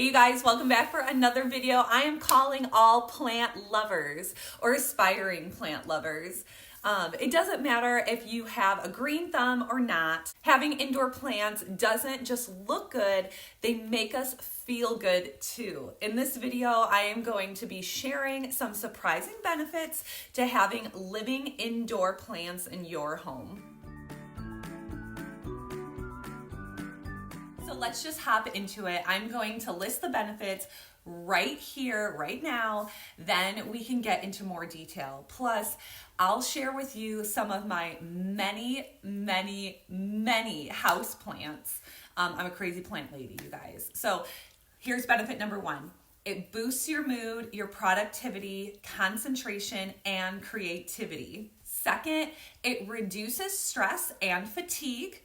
Hey you guys, welcome back for another video. I am calling all plant lovers or aspiring plant lovers. It doesn't matter if you have a green thumb or not. Having indoor plants doesn't just look good, they make us feel good too. In this video, I am going to be sharing some surprising benefits to having living indoor plants in your home. So let's just hop into it. I'm going to list the benefits right here, right now, then we can get into more detail. Plus, I'll share with you some of my many house plants. I'm a crazy plant lady, you guys. So here's benefit number one. It boosts your mood, your productivity, concentration, and creativity. Second, it reduces stress and fatigue.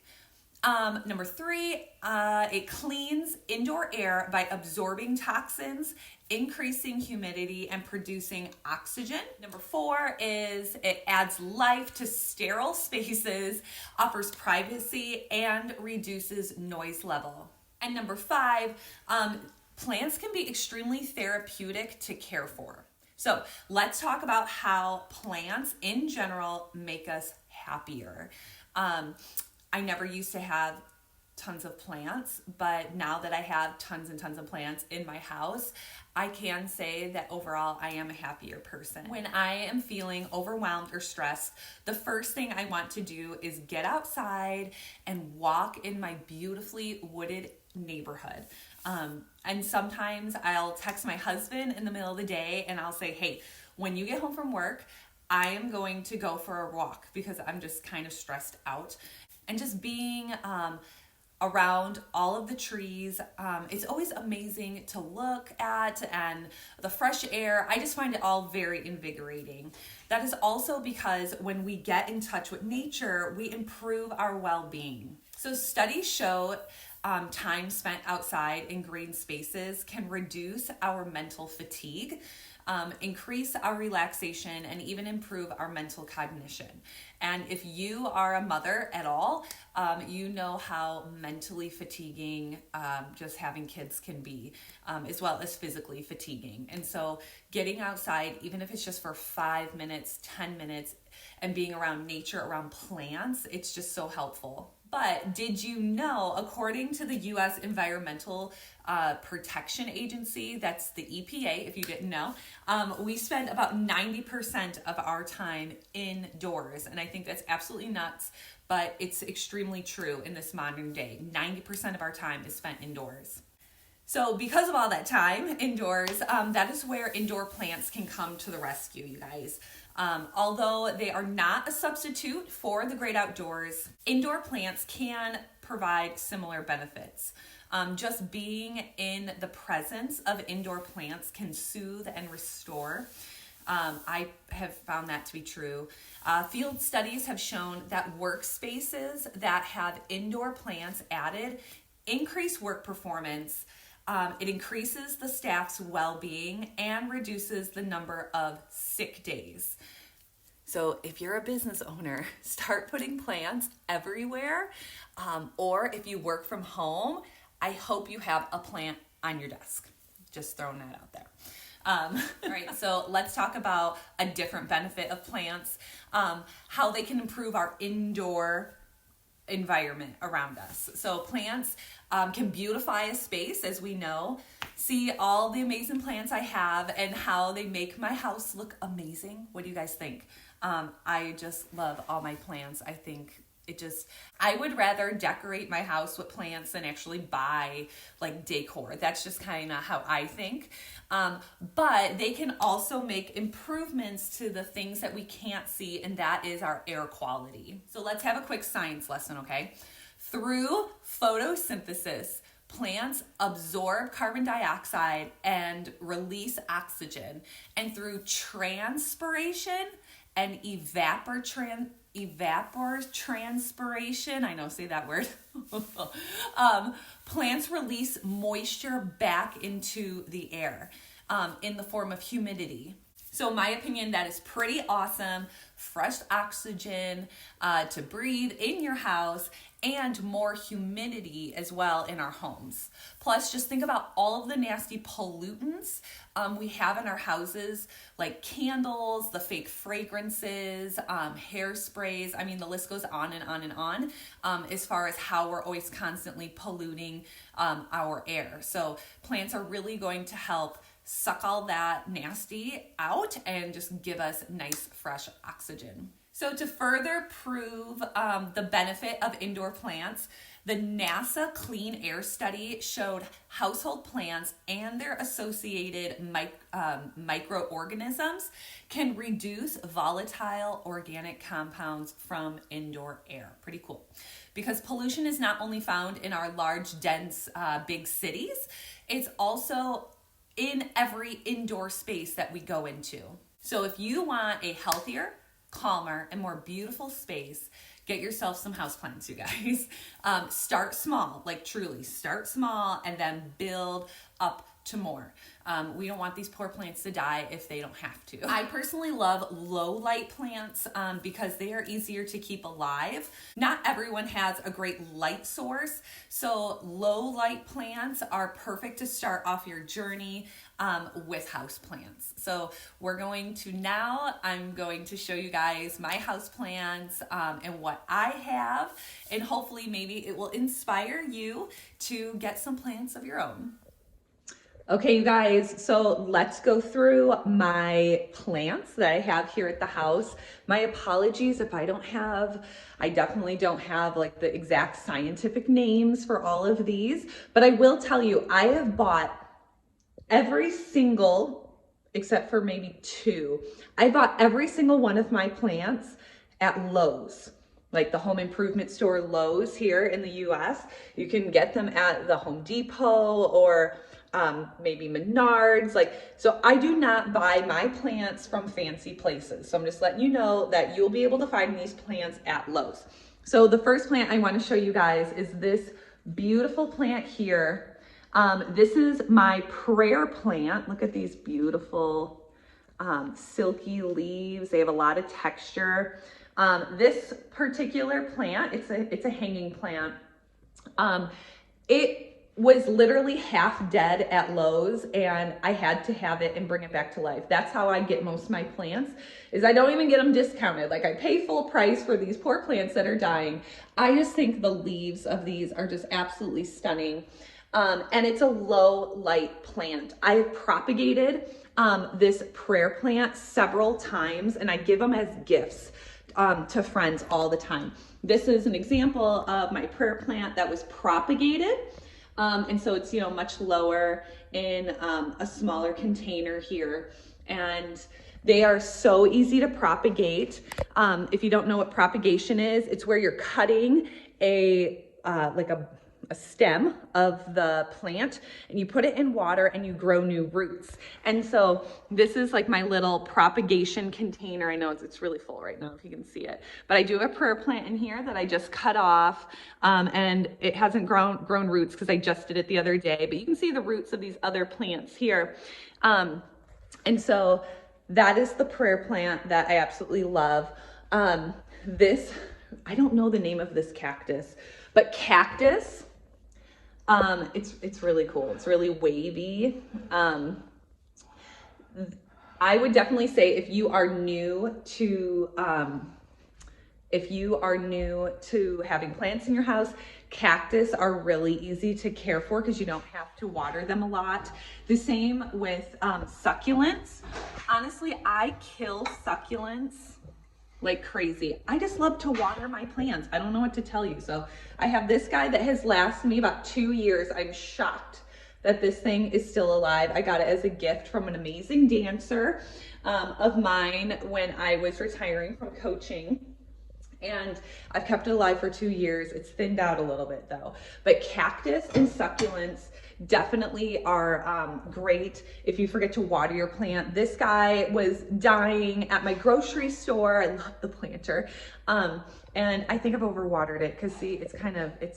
Number three, it cleans indoor air by absorbing toxins, increasing humidity, and producing oxygen. Number four is it adds life to sterile spaces, offers privacy, and reduces noise level. And number five, plants can be extremely therapeutic to care for. So let's talk about how plants in general make us happier. I never used to have tons of plants, but now that I have tons and tons of plants in my house, I can say that overall I am a happier person. When I am feeling overwhelmed or stressed, the first thing I want to do is get outside and walk in my beautifully wooded neighborhood. And sometimes I'll text my husband in the middle of the day and I'll say, hey, when you get home from work, I am going to go for a walk because I'm just kind of stressed out. And just being around all of the trees, it's always amazing to look at, and the fresh air, I just find it all very invigorating. That is also because when we get in touch with nature, we improve our well-being. So studies show time spent outside in green spaces can reduce our mental fatigue, increase our relaxation, and even improve our mental cognition. And if you are a mother at all, you know how mentally fatiguing just having kids can be, as well as physically fatiguing. And so getting outside, even if it's just for 5 minutes, 10 minutes, and being around nature, around plants, it's just so helpful. But did you know, according to the U.S. Environmental Protection Agency, that's the EPA, if you didn't know, we spend about 90% of our time indoors. And I think that's absolutely nuts, but it's extremely true in this modern day. 90% of our time is spent indoors. So because of all that time indoors, that is where indoor plants can come to the rescue, you guys. Although they are not a substitute for the great outdoors, indoor plants can provide similar benefits. Just being in the presence of indoor plants can soothe and restore. I have found that to be true. Field studies have shown that workspaces that have indoor plants added increase work performance. It increases the staff's well-being and reduces the number of sick days. So if you're a business owner, start putting plants everywhere. Or if you work from home, I hope you have a plant on your desk. Just throwing that out there. All right, so let's talk about a different benefit of plants, how they can improve our indoor environment around us. So plants can beautify a space, as we know. See all the amazing plants I have and how they make my house look amazing. What do you guys think? I just love all my plants. I think I would rather decorate my house with plants than actually buy like decor. That's just kind of how I think. But they can also make improvements to the things that we can't see, and that is our air quality. So let's have a quick science lesson, okay? Through photosynthesis, plants absorb carbon dioxide and release oxygen. And through transpiration and evapotranspiration, I know, say that word. Plants release moisture back into the air in the form of humidity. So in my opinion, that is pretty awesome. Fresh oxygen to breathe in your house and more humidity as well in our homes. Plus, just think about all of the nasty pollutants we have in our houses, like candles, the fake fragrances, hairsprays. I mean, the list goes on and on and on as far as how we're always constantly polluting our air. So plants are really going to help suck all that nasty out and just give us nice, fresh oxygen. So to further prove the benefit of indoor plants, the NASA Clean Air Study showed household plants and their associated microorganisms can reduce volatile organic compounds from indoor air. Pretty cool. Because pollution is not only found in our large, dense, big cities, it's also in every indoor space that we go into. So if you want a healthier, calmer, and more beautiful space, get yourself some houseplants, you guys. Start small, like truly start small and then build up to more. We don't want these poor plants to die if they don't have to. I personally love low light plants because they are easier to keep alive. Not everyone has a great light source, so low light plants are perfect to start off your journey with houseplants. So I'm going to show you guys my houseplants and what I have, and hopefully maybe it will inspire you to get some plants of your own. Okay, you guys, so let's go through my plants that I have here at the house. My apologies if I definitely don't have like the exact scientific names for all of these, but I will tell you, I have bought every single, except for maybe two, I bought every single one of my plants at Lowe's. Like the home improvement store Lowe's here in the US. You can get them at the Home Depot or maybe Menards. So I do not buy my plants from fancy places. So I'm just letting you know that you'll be able to find these plants at Lowe's. So the first plant I want to show you guys is this beautiful plant here. This is my prayer plant. Look at these beautiful silky leaves. They have a lot of texture. This particular plant, it's a hanging plant. It was literally half dead at Lowe's and I had to have it and bring it back to life. That's how I get most of my plants, is I don't even get them discounted. Like I pay full price for these poor plants that are dying. I just think the leaves of these are just absolutely stunning. And it's a low light plant. I've propagated this prayer plant several times and I give them as gifts to friends all the time. This is an example of my prayer plant that was propagated. And so it's, much lower in a smaller container here. And they are so easy to propagate. If you don't know what propagation is, it's where you're cutting a stem of the plant and you put it in water and you grow new roots. And so this is like my little propagation container. I know it's really full right now if you can see it, but I do have a prayer plant in here that I just cut off and it hasn't grown roots because I just did it the other day, but you can see the roots of these other plants here. And so that is the prayer plant that I absolutely love. This, I don't know the name of this cactus, but cactus, it's really cool. It's really wavy. I would definitely say if you are new to having plants in your house, cactus are really easy to care for because you don't have to water them a lot. The same with succulents. Honestly, I kill succulents like crazy. I just love to water my plants. I don't know what to tell you. So I have this guy that has lasted me about 2 years. I'm shocked that this thing is still alive. I got it as a gift from an amazing dancer of mine when I was retiring from coaching. And I've kept it alive for 2 years. It's thinned out a little bit though. But cactus and succulents definitely are great if you forget to water your plant. This guy was dying at my grocery store. I love the planter. And I think I've overwatered it because see, it's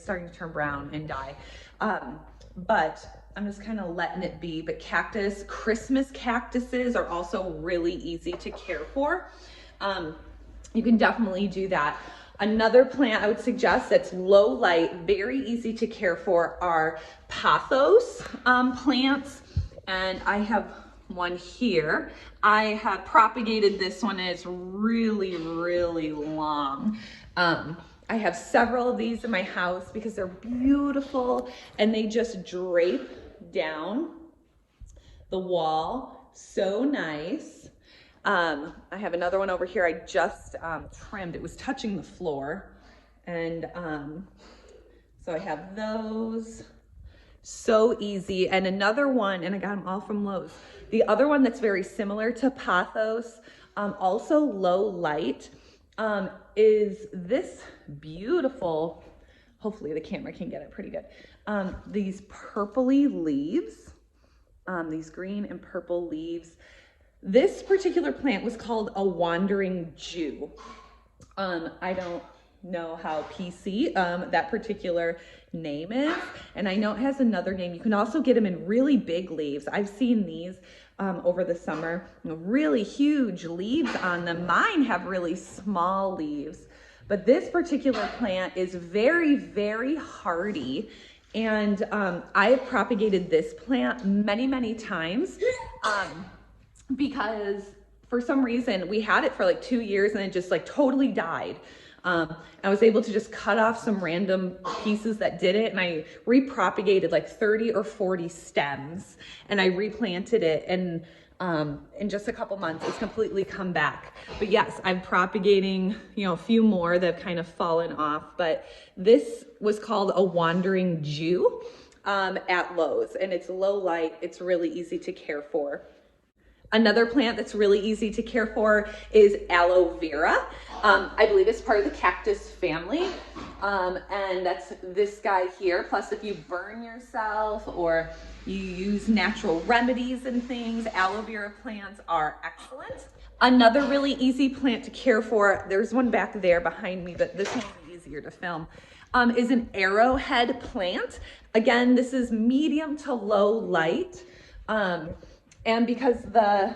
starting to turn brown and die. But I'm just kind of letting it be. But Christmas cactuses are also really easy to care for. You can definitely do that. Another plant I would suggest that's low light, very easy to care for are pothos plants. And I have one here. I have propagated this one and it's really, really long. I have several of these in my house because they're beautiful and they just drape down the wall. So nice. I have another one over here I just trimmed. It was touching the floor. And so I have those. So easy. And another one, and I got them all from Lowe's. The other one that's very similar to pothos, also low light, is this beautiful, hopefully the camera can get it pretty good, these purpley leaves, these green and purple leaves. This particular plant was called a wandering Jew. I don't know how PC that particular name is, and I know it has another name. You can also get them in really big leaves. I've seen these over the summer, really huge leaves on them. Mine have really small leaves, but this particular plant is very, very hardy. And I have propagated this plant many, many times because for some reason we had it for like 2 years and it just like totally died. I was able to just cut off some random pieces that did it, and I repropagated like 30 or 40 stems, and I replanted it, and in just a couple months it's completely come back. But yes, I'm propagating, you know, a few more that have kind of fallen off, but this was called a wandering Jew at Lowe's, and it's low light. It's really easy to care for. Another plant that's really easy to care for is aloe vera. I believe it's part of the cactus family. And that's this guy here. Plus, if you burn yourself or you use natural remedies and things, aloe vera plants are excellent. Another really easy plant to care for, there's one back there behind me, but this one's easier to film, is an arrowhead plant. Again, this is medium to low light. And because the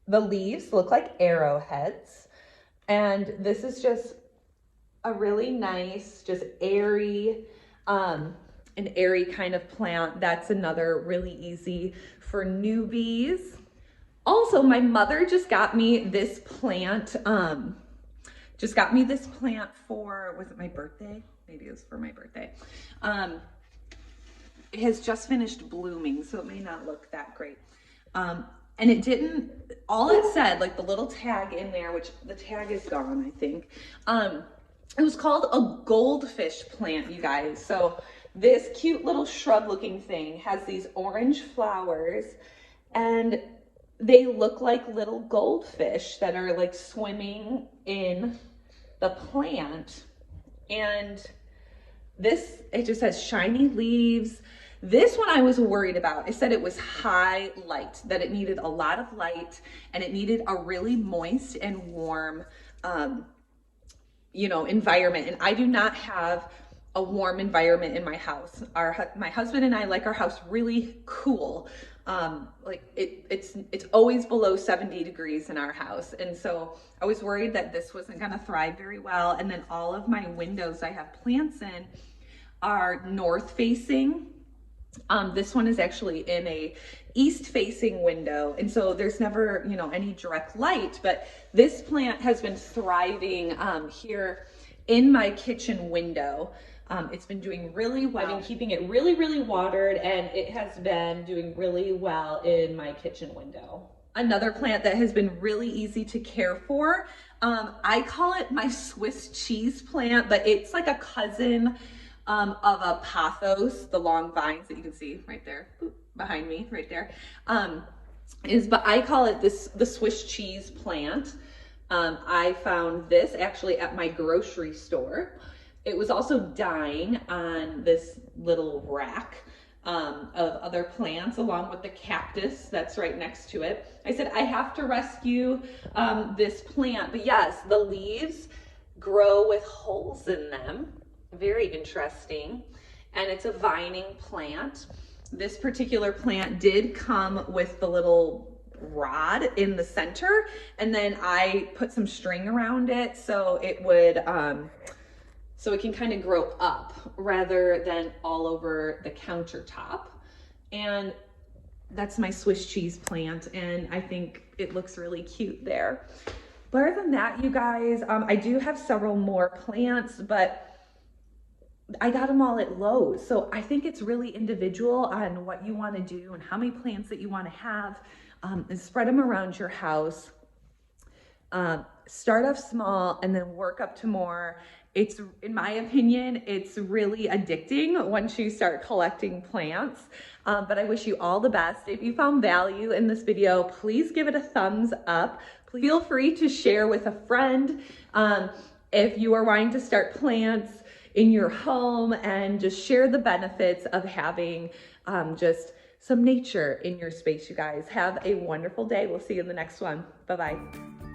leaves look like arrowheads, and this is just a really nice, just airy, an airy kind of plant. That's another really easy for newbies. Also, my mother just got me this plant, for, was it my birthday? Maybe it was for my birthday. It has just finished blooming, so it may not look that great. And it didn't, all it said, like the little tag in there, which the tag is gone, I think. It was called a goldfish plant, you guys. So this cute little shrub looking thing has these orange flowers, and they look like little goldfish that are like swimming in the plant. And this, it just has shiny leaves. This one I was worried about. I said it was high light, that it needed a lot of light, and it needed a really moist and warm, environment. And I do not have a warm environment in my house. My husband and I like our house really cool. It's always below 70 degrees in our house. And so I was worried that this wasn't gonna thrive very well. And then all of my windows I have plants in are north facing. This one is actually in a east facing window, and so there's never, any direct light, but this plant has been thriving here in my kitchen window. It's been doing really well. I've been keeping it really, really watered, and it has been doing really well in my kitchen window. Another plant that has been really easy to care for, I call it my Swiss cheese plant, but it's like a cousin of a pothos, the long vines that you can see right there behind me right there, but I call it the Swiss cheese plant. I found this actually at my grocery store. It was also dying on this little rack of other plants along with the cactus that's right next to it. I said, I have to rescue this plant, but yes, the leaves grow with holes in them. Very interesting. And it's a vining plant. This particular plant did come with the little rod in the center, and then I put some string around it so it would, so it can kind of grow up rather than all over the countertop. And that's my Swiss cheese plant, and I think it looks really cute there. But other than that, you guys, I do have several more plants, but I got them all at Lowe's. So I think it's really individual on what you want to do and how many plants that you want to have, and spread them around your house. Start off small and then work up to more. It's, in my opinion, it's really addicting once you start collecting plants. But I wish you all the best. If you found value in this video, please give it a thumbs up. Please feel free to share with a friend. If you are wanting to start plants in your home, and just share the benefits of having just some nature in your space, you guys. Have a wonderful day. We'll see you in the next one. Bye-bye.